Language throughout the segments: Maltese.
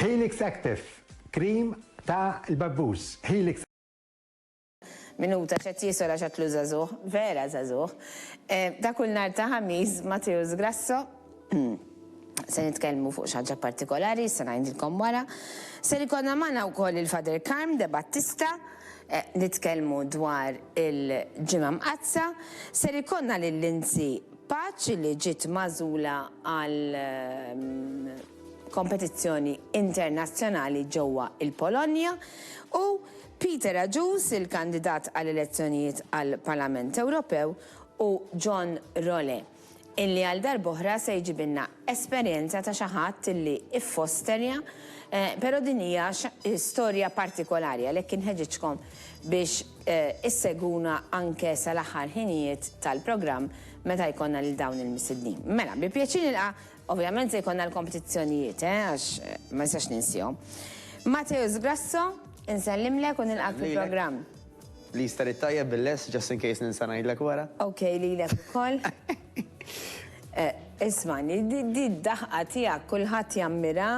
Helix Active, krim ta' il-babbuż. Helix Minuta ċet jisora ċatlu zazuħ, vera zazuħ. Da kull nar ta' ħamiz, Mateus Grasso, se nitkellmu fuq xaġa partikolari, se ngħidilkom wara. Se ikonna magħna wkoll il-Father Carm de Battista, nitkellmu dwar il-ġimgħa mqazza, se ikonna lil-Lindsay Paċ li ġiet magħżula għal kompetizzjoni internazzjonali ġewwa il-Polonja u Peter Aġus, il-kandidat għall-elezzjonijiet għall-Parlament Ewropew, u John Role, illi għal darbohra se jġibilna esperjenza ta' xi ħadd illi iffosterja, però din hija storja partikolari għalhekk inħeġġitkom biex isseguna anke sal-aħħar ħinijiet tal-programm meta jkollna lil dawn il-mistednin. Mela, bi pjaċir nilqa' ovvjament se jkollna l-kompetizzjonijiet, għax ma nistax ninsihom. Mateus Grasso, insellimlek u nilqak fil-programm. Li starit tajjeb bil-les, just in case ninsa ngħidlek wara. Ok, li l-ek ukoll. Ismani, di d-daħqa tiegħek kulħadd jammira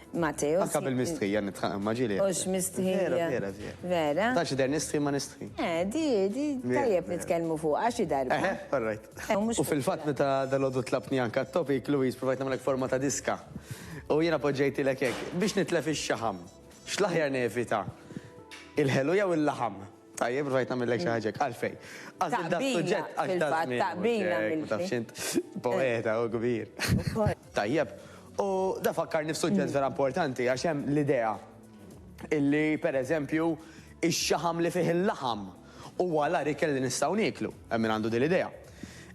Mateus. Anka bil-mistrija nitħaqqa maġili. Ux mistrija. Vera. Vera? Taċi der nistri ma nistri. Di tajjeb nitkellmu fuq għaxi darba. All right. U fil-fatt meta dal-għodu tlabni anka t-topik, Louise, provajt namlek forma ta' diska. U jiena poġġejti l-ek biex nitlef ix-xaħam. X'laħjar nevita? Il-ħelu jew il-laħam? Tajjeb, rajt namillek xaħġek, għalfej. Taqbila, fil-fatt, taqbila mill-fint. Poeta u kbir. Tajjeb, u da fakkarni f'suġġett vera importanti, għax hemm l-idea illi, per eżempju, ix-xaħam li fih il-laħam u għala rikel li nistgħu nieklu, hemm min għandu din l-idea.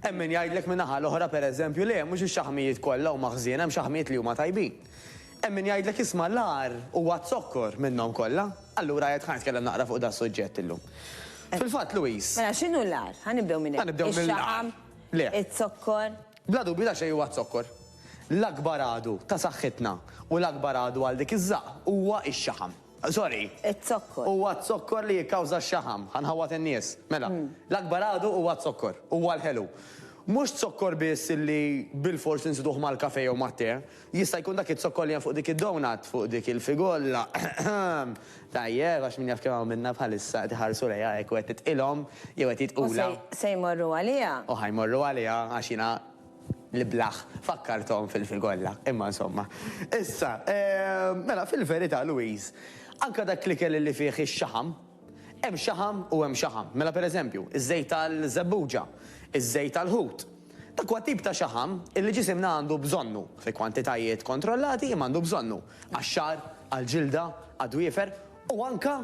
Hemm min jgħidlek minn naħa l-oħra, per eżempju, li mhux ix-xaħmijiet kollha huma ħżien, hemm xaħmijiet li huma tajbin. Hemm min jgħidlek isma' l-ar huwa zokkor minnhom kollha, allura qed ħanitkellem naqra fuq da suġġett illum. Fil-fatt, Louise. Mela x'inhu l-ar? Ħanibdew minn hekk. Ħanibdew mill-ar. Le. It-zokkor. Bla dubju da xejn huwa zokkor. L-akbar għadu ta' saħħitna u l-akbar għadu għal dik iż-żaq huwa x-xaħam. Sorry. It-zokkor. Huwa zokkor li jikkawża x-xaħam, ħanħawat in-nies. Mela, l-akbar għadu huwa zokkor, huwa l-ħelu. Mux zokkor biss li bil-fors nsiduħ mal-kafe jew mat-te, jista' jkun dak it-zokkor li fuq dik id-donut, fuq dik il-figolla. Tajjeb, għax min jaf kemm minna bħalissa tiħarsu lejha hekk qed titqilhom jew qed jitqula. Se jmorru għaliha? U ħajmorru għaliha għax jiena l-blaħ fakkartom fil-figolla, imma insomma. Issa, mela fil-verità, Louise, anka dak li kelli li fih ix-xaħam, hemm xaħam u hemm xaħam. Mela pereżempju, iż-żejt tal-żebbuġa, iż-żejt tal-ħut. Dak huwa tip ta' xaħam illi ġisimna għandu bżonnu fi kwantitajiet kontrollati imma għandu bżonnu għax-xar, għall-ġilda, għad-dwiefer u anka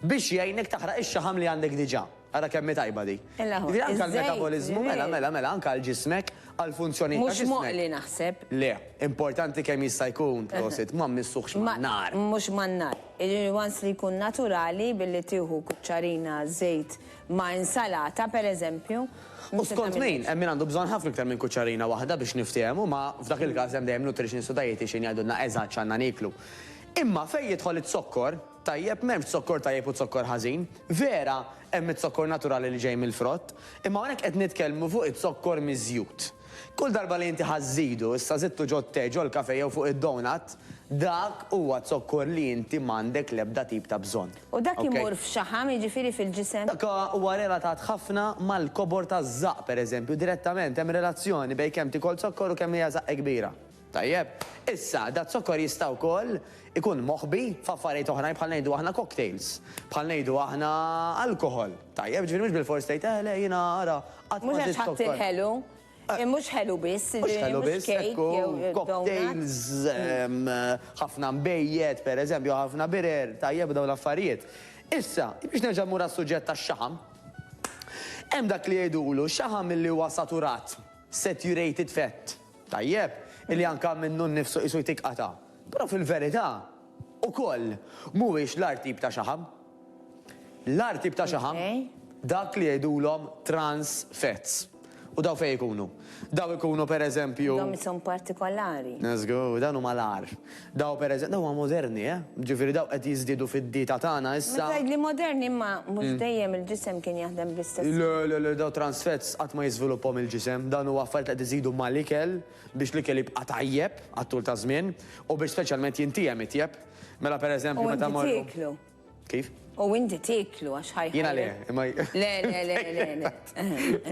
biex jgħinek taħraq ix-xaħam li għandek diġà. Ara kemm tajba di. Anka l-metabolizmu mela anka l-ġismek għal-funzjoni ta' ġismek. Mhux moqli naħseb. Le, importanti kemm jista' jkun, prosit, ma mmissuħx man-nar. Mhux man-nar. Wans li jkun naturali billi tieħu kuċċarina żejt ma' insalata, pereżempju. U skont min, hemm min għandu bżonn ħafna iktar minn kuċċarina waħda biex niftehmu, ma f'dak il-każ hemm dejjem nutrition dietitian jgħidulna eżatt x'għandna niklu. Imma fejn jidħol it-zokkor, tajjeb m'hemmx zokkor tajjeb u zokkor ħażin, vera hemm it-zokkor naturali li ġej mill-frott, imma hawnhekk qed nitkellmu fuq it-zokkor miżjud. Kull darba li inti ħażidu, issa żittu ġo t-te ġo l-kafe jew fuq id-donut, dak huwa zokkor li inti m'għandek l-ebda tip ta' bżonn. U dak imur f'xaħam jiġifieri fil-ġisem? Dak huwa relatat ħafna mal-kobor taż-żaq pereżempju, direttament hemm relazzjoni bejn kemm tikol zokkor u kemm hija żaqqa kbira. Tajjeb, issa da zokkor jista' wkoll ikun moħbi f'affarijiet oħrajn bħal ngħidu aħna cocktails, bħal ngħidu aħna alkohol. Tajjeb, ġifieri mhux bil-fors tgħid le jiena ara qatt ma mhux ħadd il-ħelu. Mhux ħelu biss, mhux ħelu biss, cocktails, ħafna mbejjed, pereżempju, ħafna birer, tajjeb dawn l-affarijiet. Issa, biex nerġa' mmur għas-suġġett tax-xaħam, hemm dak li jgħidulu xaħam milli huwa saturat, saturated fat. Tajjeb, illi anka minnu nnifsu qisu jtikqata. Però fil-verità, ukoll mhuwiex l-art tip ta' xaħam. L-art tip ta' xaħam dak li jgħidulhom trans fats. U daw fej ikunu. Daw ikunu per eżempju. Dom son partikolari. Nazgu, dan huma l-ar. Daw per eżempju, daw huma moderni, Ġifieri daw qed jiżdiedu fid-dieta tagħna issa. Meta li moderni ma mhux dejjem il-ġisem kien jaħdem bl-istess. Le, daw transfets qatt ma jiżvilupphom il-ġisem, dan huwa affarijiet qed iżidu mal-ikel biex l-ikel jibqa' tajjeb għat-tul ta' żmien u biex speċjalment jintijem itjeb. Mela per eżempju U meta inti morru. tiklu. Kif? U inti tiklu għax ħajħa. Jiena le, imma. Le.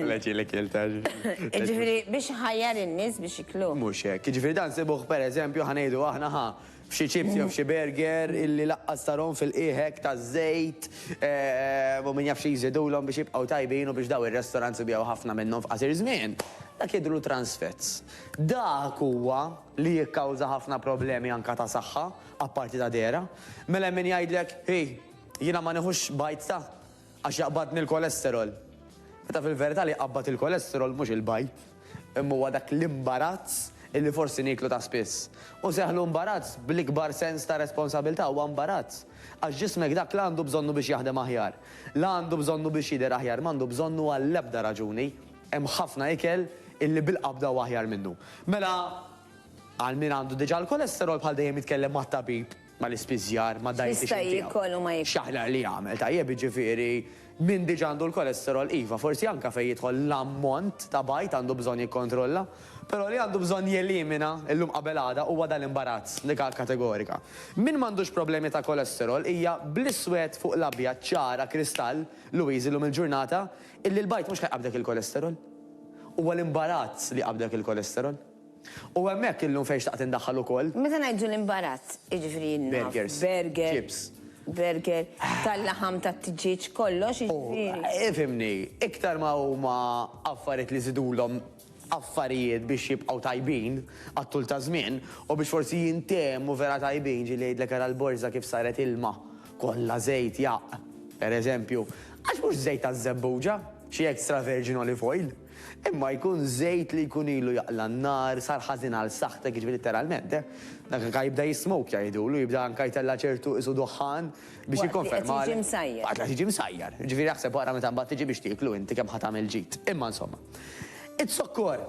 Leġi li kiltaġ. Ġifiri, biex ħajjar in-nies biex iklu. Mux hekk, ġifieri dan sibuh per eżempju ħanejdu aħna f'xi chips jew f'xi burger illi laqqas tarom fil-qiegħek ta' żejt u min jaf xi jżidulhom biex jibqgħu tajbin u biex daw ir-restoranti bjew ħafna minnhom f'qasir żmien. Dak jidru transfets. Dak huwa li jikkawża ħafna problemi anka ta' saħħa, apparti ta' dera. Mela min jgħidlek, hej, jiena ma nieħux bajt ta' għax jaqbadni l-kolesterol. Meta fil-verità li qabbat il-kolesterol mhux il-bajt, imma huwa dak l-imbarazz illi forsi niklu ta' spiss. U seħlu imbarazz bl-ikbar sens ta' responsabilità huwa imbarazz. Għax ġismek dak l-għandu bżonnu biex jaħdem aħjar. L-għandu bżonnu biex jider aħjar, m'għandu bżonnu għall-ebda raġuni. Hemm ħafna ikel illi bil-qabda u aħjar minnu. Mela, għal min għandu diġà l-kolesterol bħal dejjem jitkellem mat-tabib, mal-ispiżjar, mad-dietitian tiegħu. Jkollu ma jikol. Xaħlar li jagħmel tajjeb ġifieri min diġà għandu l-kolesterol iva, forsi anka fejn jidħol l-ammont ta' bajt għandu bżonn jikkontrolla, però li għandu bżonn jelimina illum qabel għada huwa dal-imbarazz dik kategorika. Min m'għandux problemi ta' kolesterol hija bl-iswed fuq l-abjad ċara kristall Louise illum il-ġurnata illi l-bajt mhux ħajqabdek il-kolesterol. Huwa l-imbarazz li qabdek il-kolesterol. U hemmhekk illum fejn xtaqt indaħħal ukoll. Meta ngħidu l-imbarazz, jiġifieri Burgers. Burger. Chips. Burger, tal-laħam tat-tiġġieġ kollox, jiġifieri. Ifimni, iktar ma huma affarijiet li żidulhom affarijiet biex jibqgħu tajbin għat-tul ta' żmien u biex forsi jintemmu vera tajbin ġi li jgħidlek ara l-borza kif saret ilma kollha żejt jaq. Per eżempju, għax mhux żejt ta' żebbuġa, xi extra virgin olive oil. Imma jkun żejt li jkun ilu jaqla n-nar, sar ħażin għal saħtek ġifieri literalment. Dak anke jibda jismoke jgħidulu, jibda anke jtella ċertu isu duħħan biex jikkonferma. Waqt li qed jiġi msajjar. Waqt li qed jiġi msajjar. Ġifieri jaħseb wara meta mbagħad tiġi biex tieklu inti kemm ħatamel ġid. Imma insomma. It-sokkor.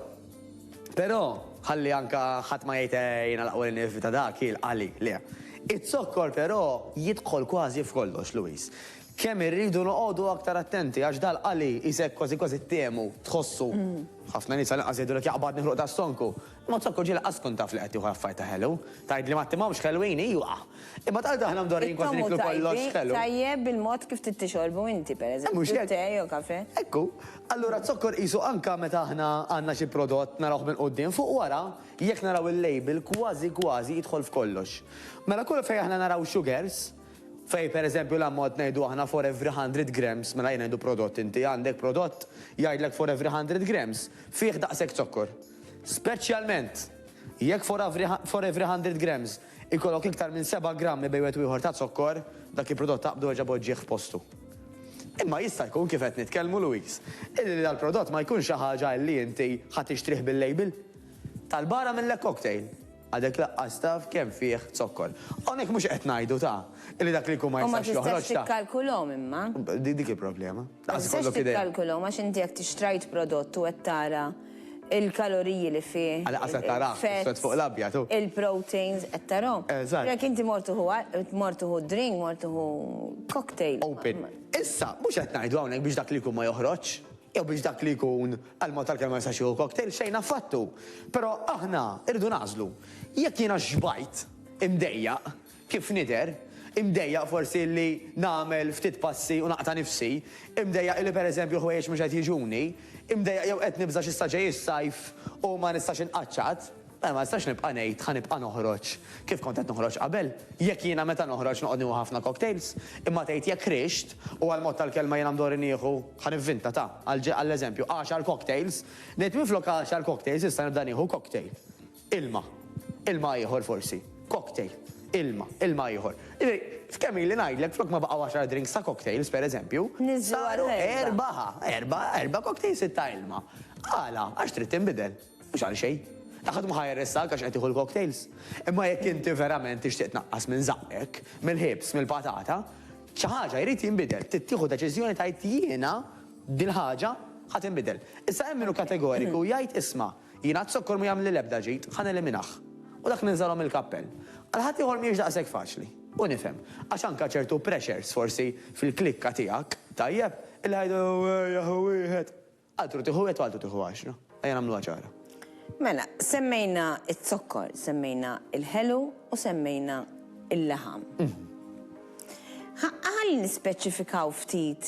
Però ħalli anke ħadd ma jgħid jiena l-aqwel nifita dak il-qali le. It-sokkor però jidħol kważi f'kollox, Louise. Kemm irridu noqogħdu aktar attenti għax dal-qali isek kważi temu, tħossu. Ħafna nies għal jgħidu lek jaqbad nieħluq ta' stonku. Ma t-sokkor ġiela qaskun taf li qed tieħu affarijiet ta' ħelu. Tgħid li ma timgħux ħelwin iwa. Imma tgħid aħna mdorrin kważi niklu kollox ħelu. Tajjeb bil-mod kif tixorbu inti pereżempju. Tej u kafe. Ekku, allura t-sokkor qisu anka meta aħna għandna xi prodott narawh minn quddiem fuq wara, jekk naraw il-label kważi jidħol f'kollox. Mela kull fejn aħna naraw sugars, fej per eżempju l-ammont ngħidu aħna for every 100 grams, mela jien ngħidu prodott inti għandek prodott jgħidlek for every 100 grams, fih daqshekk zokkor. Speċjalment jekk for every 100 grams ikollok iktar minn 7 grammi bejwet ieħor ta' zokkor, dak il-prodott taqbdu ġa boġġieħ f'postu. Imma jista' jkun kif qed nitkellmu Louise, illi dal-prodott ma jkunx xi ħaġa li inti ħadd tixtrih bil-label. Tal-barra mill-lek cocktail. Għadek laqqas taf kemm fih zokkor. Hawnhekk mhux qed ngħidu ta' illi dak li jkun ma jistax joħroġ ta'. Ma tistax tikkalkulhom imma. Dik il-problema. Ma tistax tikkalkulhom għax inti jekk tixtrajt prodott u qed tara il-kaloriji li fih. Għala qasat tara, fuq l-abja tu. Il-proteins qed tarahom. Jekk inti mortuħu drink, mortuħu cocktail. Open. Issa, mhux qed ngħidu hawnhekk biex dak li jkun ma joħroġ. Jew biex dak li jkun għal-mod tal-kelma jistax jieħu cocktail xejn affattu. Però aħna irdu nażlu. Jekk jiena xbajt imdejjaq kif nidher, imdejjaq forsi li nagħmel ftit passi u naqta' nifsi, imdejjaq li pereżempju ħwejjeġ mhux qed jiġuni, imdejjaq jew qed nibża x'issa ġej is-sajf u ma nistax inqaċċad, ma nistax nibqa' ngħid ħanibqa' noħroġ kif kont qed noħroġ qabel. Jekk jiena meta noħroġ noqgħod nieħu ħafna cocktails, imma tgħid jekk rixt u għall-mod tal-kelma jiena mdorri nieħu ħanivvinta ta' għall-eżempju 10 cocktails, ngħid minflok 10 cocktails issa nibda nieħu cocktail. Ilma ieħor forsi. Cocktail. Ilma ieħor. F'kemm li ngħidlek flok ma baqgħu 10 drinks ta' cocktails pereżempju, saru erba' cocktails ta' ilma. Għala, għax trid tinbidel. Mhux għal xejn. Taħad muħajr issa għax qed l cocktails. Imma jekk inti verament tixtieq tnaqqas minn zaqqek, mill-ħibs, mill-patata, xi ħaġa jrid jinbidel, tittieħu deċiżjoni tgħid jiena din ħaġa ħadd inbidel. Issa hemm minnu kategoriku jgħid isma' jiena t-sokkor mu jagħmel l-ebda ġid, ħan eliminaħ. U dak ninżalhom il-kappell. Għal ħadd ieħor mhijiex daqshekk faċli. U nifhem, għax anke ċertu pressures forsi fil-klikka tiegħek, tajjeb, il-ħajdu jaħu wieħed. Għaltru tieħu wieħed u għaltru tieħu 10. Ejja nagħmluha ċara. Mela, semmejna it-sokkor, semmejna il-ħelu u semmejna il-laħam. Ħalli nispeċifikaw ftit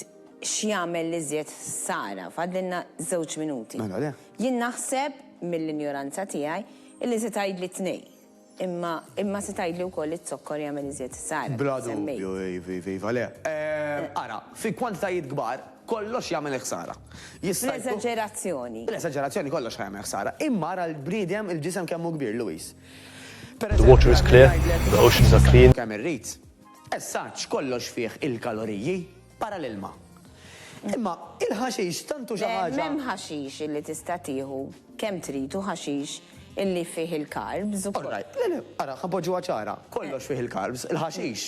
x'jagħmel li żjed Sara, fadlinna 2 minuti. Mela le. Jien naħseb mill-injoranza tiegħi illi se tgħidli tnej. Imma se tgħidli wkoll it-sokkor jagħmel iżjed Sara. Bla dubju, iva, le. Ara, fi kwantitajiet kbar, kollox jagħmel ħsara. L-eżaġerazzjoni. L-eżaġerazzjoni kollox jagħmel ħsara. Imma ara l-bniedem il-ġisem kemm hu kbir, Luis. The water is clear, the oceans are clean. Kemm irrid. Essaġġ kollox fih il-kaloriji para l-ilma. Imma il-ħaxix tantu xi ħaġa. M'hemm ħaxix illi tista' tieħu kemm tridu ħaxix illi fih il-carbs ukoll. Le, ara, ħapoġġuha ċara. Kollox fih il-carbs, il-ħaxix.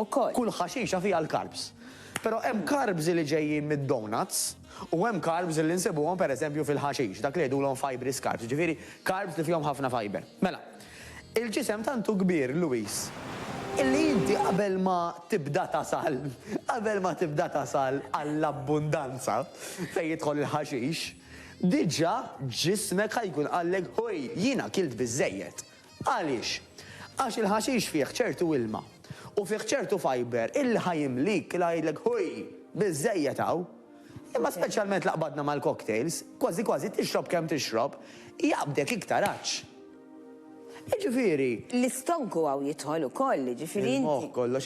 Ukoll. Kull ħaxixa fiha l-carbs. Però hemm carbs li ġejjin mid-donuts u hemm carbs li nsibuhom pereżempju fil-ħaxix, dak li jgħidulhom fibrous carbs, ġifieri carbs li fihom ħafna fiber. Mela, il-ġisem tantu kbir, Luis, illi inti qabel ma tibda tasal għall-abbundanza fejn jidħol il-ħaxix, diġà ġismek ħajkun qallek ħoj jiena kilt biżżejjed. Għaliex? Għax il-ħaxix fih ċertu ilma u fih ċertu fiber illi ħajimlik il għajdlek ħoj biżżejjed hawn. Imma speċjalment laqbadna mal-cocktails, kważi tixrob kemm tixrob, jaqbdek iktar għax. Ġifieri. L-istonku għaw jidħol ukoll, ġifieri inti. Il-moħħ kollox,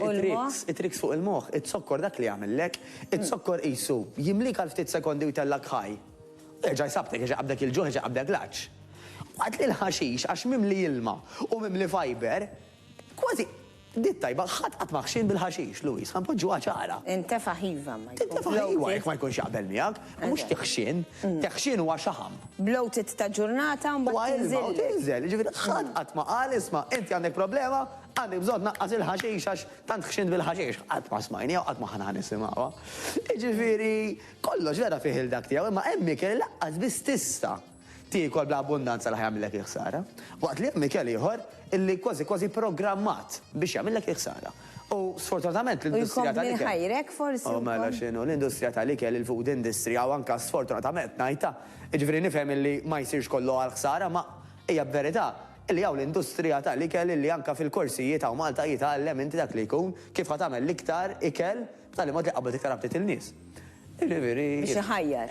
it-triks fuq il-moħħ, it-sokkor dak li jagħmellek, it-sokkor qisu jimlik għal ftit sekondi u jtellak ħaj. Eġa jsabtek, eġa qabdek il-ġuħ, eġa qabdek l-għax. Għad li l-ħaxix, għax mimli ilma u mimli fiber, kważi dittajba ħadd qatt maħxin bil-ħaxix, Luis, ħanpoġġuha ċara. Intefa' ħiva ma jkun. Intefa' ħiva jekk ma jkunx jaqbel miegħek, mhux teħxin, teħxin huwa xaħam. Bloated ta' ġurnata mbagħad tinżel. Tinżel, ġifieri ħadd qatt ma qal isma' inti għandek problema, għandek bżonn naqqas il-ħaxix għax tant ħxin bil-ħaxix, qatt ma smajni jew qatt ma ħana nisimgħuha. Ġifieri kollox vera fih il-dak tiegħu, imma hemm ikel laqqas biss tista' tiekol bla abbundanza li ħajamillek iħsara. Waqt li hemm ikel ieħor illi kważi programmat biex jagħmilek iħsara. U sfortunatament l-industrija tal-ikel. U ħajrek forsi. Mela x'inhu l-industrija tal-ikel, il-food industry u anke sfortunatament ngħidha. Jiġifieri nifhem illi ma jsirx kollu għal ħsara, ma hija b'verità illi hawn l-industrija tal-ikel illi anke fil-korsijiet hawn Malta jitgħallem inti dak li jkun kif ħad tagħmel l-iktar ikel tal-imod li qabel iktar abdet il-nies. Jiġifieri. Biex iħajjar.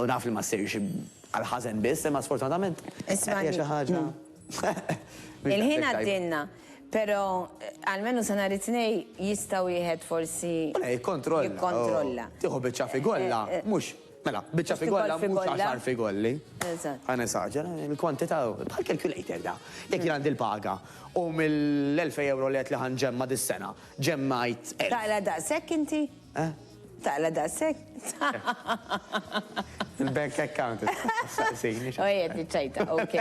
U naf li ma ssirx għal-ħażen biss, imma sfortunatament. Isma' xi ħaġa. Il-ħin għaddinna, pero għalmenu sa nhar it-tnej jista' wieħed forsi jikkontrolla. Tieħu biċċa figolla, mhux, mela, biċċa figolla mhux 10 figolli. Eżatt. Ħa nesaġġera, il-kwantità bħal calculator da. Jekk jien għandi l-paga u mill-1000 euro li qed li ħanġemma dis-sena, ġemmajt 1000. Taqla daqshekk inti? Taqla daqshekk? Il-bank account. Ojiet, ċajta, ok.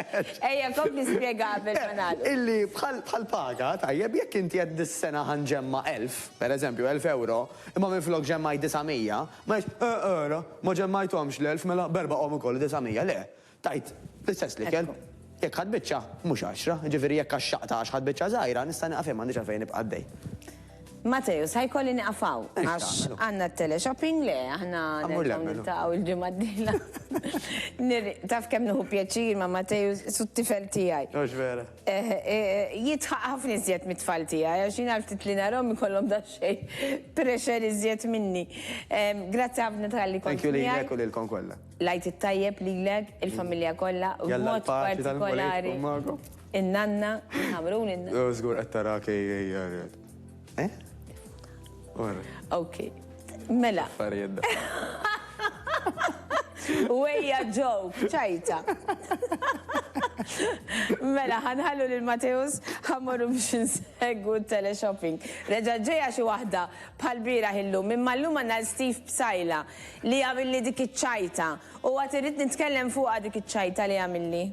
Ejja, kompli spiega għabel manad. Illi bħal paga, tajjeb, jekk inti għed dis-sena ħanġemma 1000, per eżempju, 1000 euro, imma minn flok ġemmaj 900, ma ġemmajtomx l-1000, mela berba għom ukoll 900, le. Tajt, l-istess li kell. Jekk ħad biċċa, mhux 10, ġifieri jekk għaxxaqta għax ħad biċċa żgħira, nista' naqaf m'għandix għalfejn nibqa' għaddej. Matejus, ħajkolli niqafaw, għax għanna t-teleshopping le, għanna niltaqaw il-ġimma d-dila. Taf kem nuhu pjaċir ma Matejus sut-tifel tijaj. Mux vera. Jitħaq ħafni iżjed mit-tfal tijaj, għax jina ftit li narom jkollhom da xej pressure iżjed minni. Grazzi ħafna tal-li kont. Thank you li l-ek u l-kon kolla. Lajt it-tajjeb li l-ek, il-familja kolla, u mod partikolari. In-nanna, ħamrun in-nanna. Zgur għattara kej. Ok, mela. Farjedda. Wejja joke, ċajta. Mela, ħanħallu l-Mateus, ħammurru biex nseggu teleshopping. Reġa ġeja xi waħda bħal-bira hillu, minn mallum għanna Steve Psajla li għamilli dik iċ-ċajta. U għat irrid nitkellem fuqa dik iċ-ċajta li għamilli.